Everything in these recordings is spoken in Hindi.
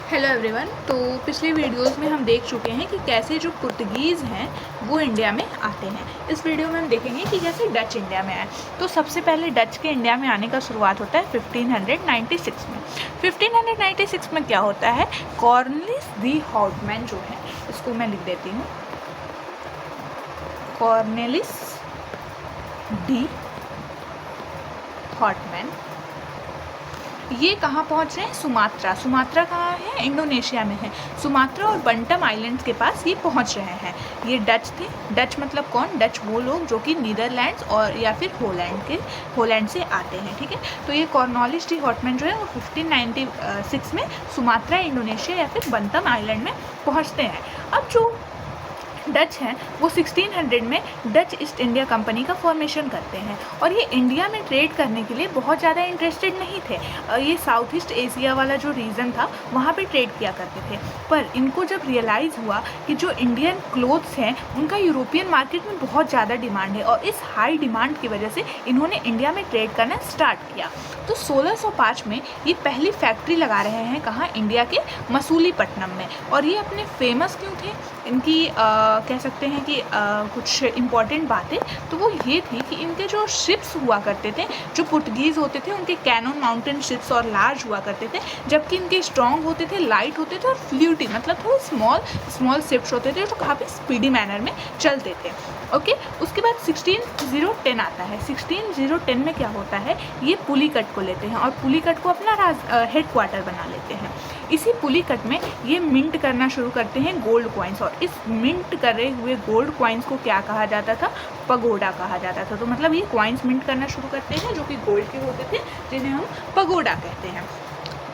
Hello everyone. तो पिछले वीडियोस में हम देख चुके हैं कि कैसे जो पुर्तगीज़ हैं वो इंडिया में आते हैं। इस वीडियो में हम देखेंगे कि कैसे डच इंडिया में आए। तो सबसे पहले डच के इंडिया में आने का शुरुआत होता है 1596 में। 1596 में क्या होता है, कॉर्नलिस दी हॉटमैन जो है, इसको मैं लिख देती हूँ, कॉर्नेलिस डी हॉटमैन, ये कहाँ पहुँच रहे हैं, सुमात्रा। सुमात्रा कहाँ है, इंडोनेशिया में है। सुमात्रा और बंटम आइलैंड्स के पास ये पहुँच रहे हैं। ये डच थे। डच मतलब कौन, डच वो लोग जो कि नीदरलैंड्स और या फिर होलैंड से आते हैं, ठीक है। तो ये कॉर्नवालिस डी हॉटमैन जो है वो 1596 में सुमात्रा, इंडोनेशिया या फिर बंटम आइलैंड में पहुँचते हैं। अब जो डच हैं वो 1600 में डच ईस्ट इंडिया कंपनी का फॉर्मेशन करते हैं और ये इंडिया में ट्रेड करने के लिए बहुत ज़्यादा इंटरेस्टेड नहीं थे। ये साउथ ईस्ट एशिया वाला जो रीजन था वहाँ पे ट्रेड किया करते थे। पर इनको जब रियलाइज़ हुआ कि जो इंडियन क्लोथ्स हैं उनका यूरोपियन मार्केट में बहुत ज़्यादा डिमांड है और इस हाई डिमांड की वजह से इन्होंने इंडिया में ट्रेड करना स्टार्ट किया। तो 1605 में ये पहली फैक्ट्री लगा रहे हैं, कहाँ, इंडिया के मसूलीपट्टनम में। और ये अपने फेमस क्यों थे, इनकी कह सकते हैं कि कुछ इम्पॉर्टेंट बातें तो वो ये थी कि इनके जो शिप्स हुआ करते थे, जो पुर्तगीज़ होते थे उनके कैनन माउंटेन शिप्स और लार्ज हुआ करते थे, जबकि इनके स्ट्रॉन्ग होते थे, लाइट होते थे और फ्लूटी मतलब थोड़े स्मॉल शिप्स होते थे जो काफ़ी स्पीडी मैनर में चलते थे। ओके, उसके बाद 1610 आता है। 1610 में क्या होता है, ये पुलिकट को लेते हैं और पुलिकट को अपना हेड क्वार्टर बना लेते हैं। इसी पुलिकट में ये मिंट करना शुरू करते हैं गोल्ड कॉइन्स, और इस मिंट करे हुए गोल्ड कॉइन्स को क्या कहा जाता था, पगोडा कहा जाता था। तो मतलब ये कॉइन्स मिंट करना शुरू करते हैं जो कि गोल्ड के होते थे, जिन्हें हम पगोडा कहते हैं।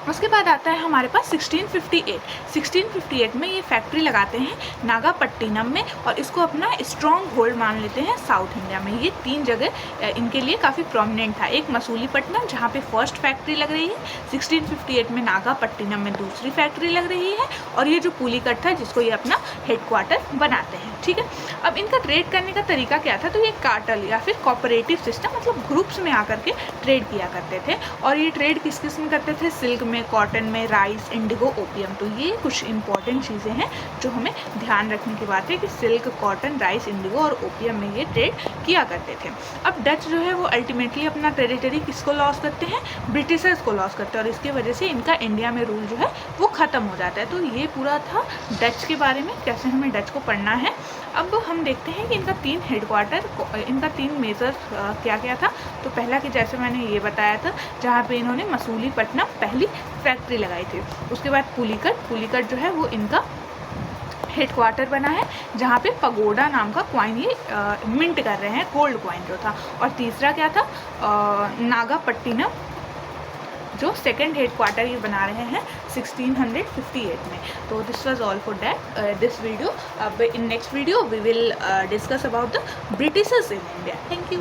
उसके बाद आता है हमारे पास 1658। 1658 में ये फैक्ट्री लगाते हैं नागापट्टिनम में और इसको अपना स्ट्रॉन्ग होल्ड मान लेते हैं साउथ इंडिया में। ये तीन जगह इनके लिए काफ़ी प्रोमिनेंट था। एक मसूलीपट्टनम जहाँ पे फर्स्ट फैक्ट्री लग रही है, 1658 में नागापट्टिनम में दूसरी फैक्ट्री लग रही है, और ये जो पुलिकट था जिसको ये अपना हेडक्वार्टर बनाते हैं, ठीक है। अब इनका ट्रेड करने का तरीका क्या था, तो ये कार्टल या फिर कॉपरेटिव सिस्टम मतलब ग्रुप्स में आकर के ट्रेड किया करते थे। और ये ट्रेड किस किस में करते थे, सिल्क में, कॉटन में, राइस, इंडिगो, ओपियम। तो ये कुछ इंपॉर्टेंट चीज़ें हैं जो हमें ध्यान रखने की बात है कि सिल्क, कॉटन, राइस, इंडिगो और ओपियम में ये ट्रेड किया करते थे। अब डच जो है वो अल्टीमेटली अपना टेरिटरी किसको लॉस करते हैं, ब्रिटिशर्स को लॉस करते हैं, और इसकी वजह से इनका इंडिया में रूल जो है वो ख़त्म हो जाता है। तो ये पूरा था डच के बारे में, कैसे हमें डच को पढ़ना है। अब हम देखते हैं कि इनका इनका तीन मेजर क्या क्या था। तो पहला कि जैसे मैंने ये बताया था, जहाँ पे इन्होंने मसूलीपट्टनम पहली फैक्ट्री लगाई थी। उसके बाद पुलिकट जो है वो इनका हेडक्वार्टर बना है, जहाँ पे पगोडा नाम का कॉइन ये मिंट कर रहे हैं, गोल्ड कॉइन जो था। और तीसरा क्या था, नागापट्टिनम जो सेकंड हेडक्वार्टर ये बना रहे हैं 1658 में। तो this was all for this video. अब in next video we will discuss about the Britishers in India. Thank you.